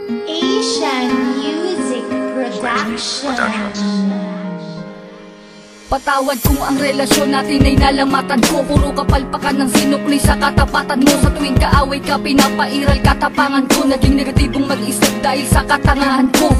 Asian Music Production. Patawad kung ang relasyon natin ay nalamatan ko. Puro kapalpakan ng sinukli sa katapatan mo. Sa tuwing kaaway ka, pinapairal katapangan ko. Naging negatibong mag-isip dahil sa katangahan ko.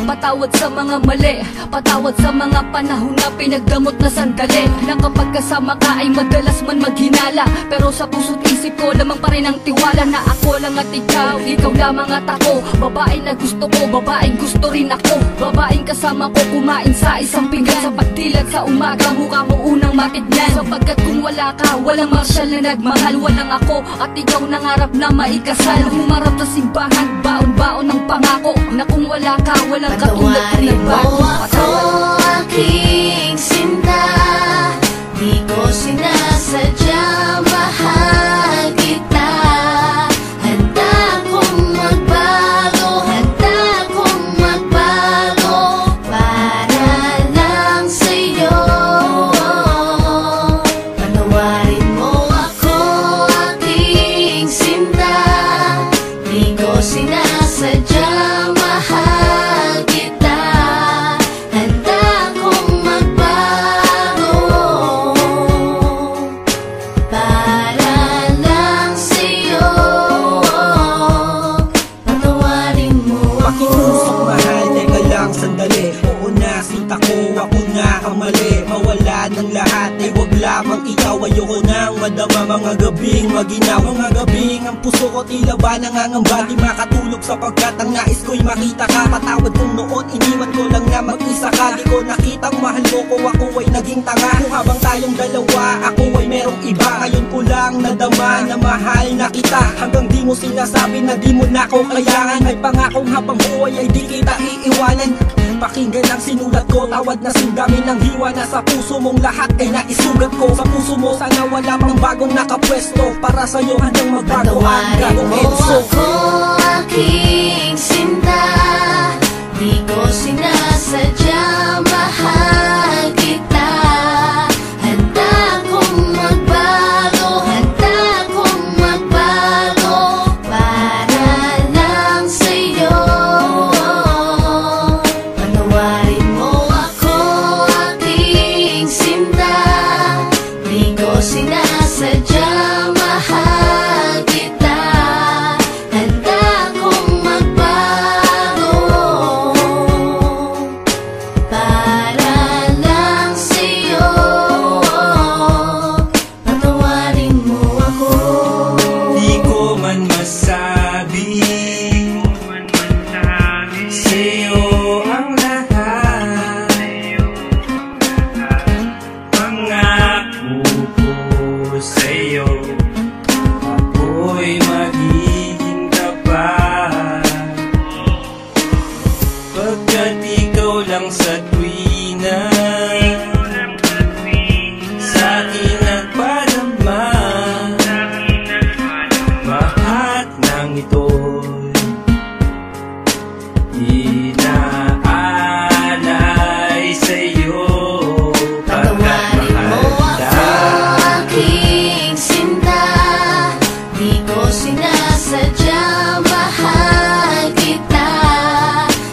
Patawad sa mga mali, patawad sa mga panahon na pinagdamot na sandali. Na kapag kasama ka ay madalas man maghinala, pero sa puso't isip ko lamang pa rin ang tiwala na ako lang at ikaw, ikaw lamang at ako. Babae na gusto ko, babaeng gusto rin ako. Babaeng kasama ko kumain sa isang pinggan. Sa pagdilat sa umaga, mukha mo unang matignan. Sapagkat kung wala ka, walang marsyal na nagmahal. Walang ako at ikaw nangarap na maikasal. Humarap sa simbahan, baon-baon ng pangako na kung wala ka, walang patawarin mo ako, aking sinta. Di ko sinasadya, mahal kita. Handa kong magbago, handa kong magbago para lang sa'yo. Patawarin mo ako, aking sinta. Di ko sinasadya, mahal. Ako na ang mali, mawala ng lahat ay wag lamang ikaw. Ayoko nang madama mga gabing maginaw. Mga gabing ang puso ko tila ba nangangamba. Di makatulog sapagkat ang nais ko'y makita ka. Patawad kung noon iniwan ko lang na mag-isa ka. Di ko nakitang mahal mo ko, ako ay naging tanga. Kung habang tayong dalawa, ako ay merong iba. Ngayon ko lang nadama na mahal na kita. Hanggang di mo sinasabi na di mo na ko kailangan. May pangakong habang buhay ay di kita iiwanan. Pakinggan ang sinulat ko, tawad na sundami ng hiwa na sa puso mong lahat ay naisugat ko. Sa puso mo sana wala pang bagong nakapwesto. Para sa'yo hanggang magbago ang gagong Enzo. Patawarin mo ako, aking sinta. Di ko sinasadya, mahal kita. Handa kong magbago, handa kong magbago para lang sa'yo. Patawarin mo ako, aking sinta. Di ko sinasadya, mahal kita. Handa kong magbago para lang sa'yo. Patawarin mo ako. Di ko man masabi sa'yo ang lahat. Pangako ko sa'yo, ako'y magiging tapat. Pagkat ikaw lang sa tuwina sa akin nagpadama. Lahat ng ito'y inaalay sa'yo. Patawarin mo ako, aking sinta. Di ko sinasadya, mahal kita.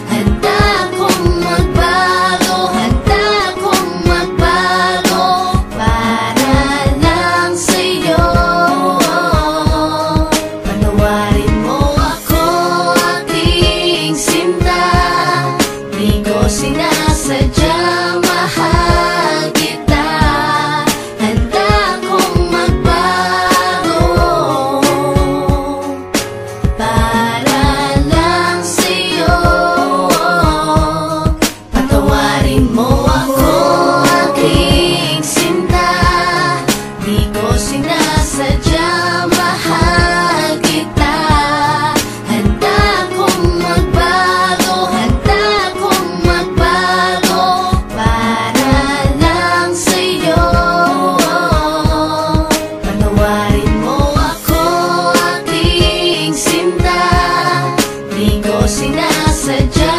Handa kong magbago, handa kong magbago para lang sa'yo. Patawarin mo ako, aking sinta. Di ko sinasadya, mahal kita. Handa kong magbago para lang sa'yo. Patawarin mo ako, aking sinta. Di ko sinasadya, mahal kita. Handa kong magbago, handa kong magbago para lang sa'yo. Patawarin mo ako, aking sinta. Di ko sinasadya,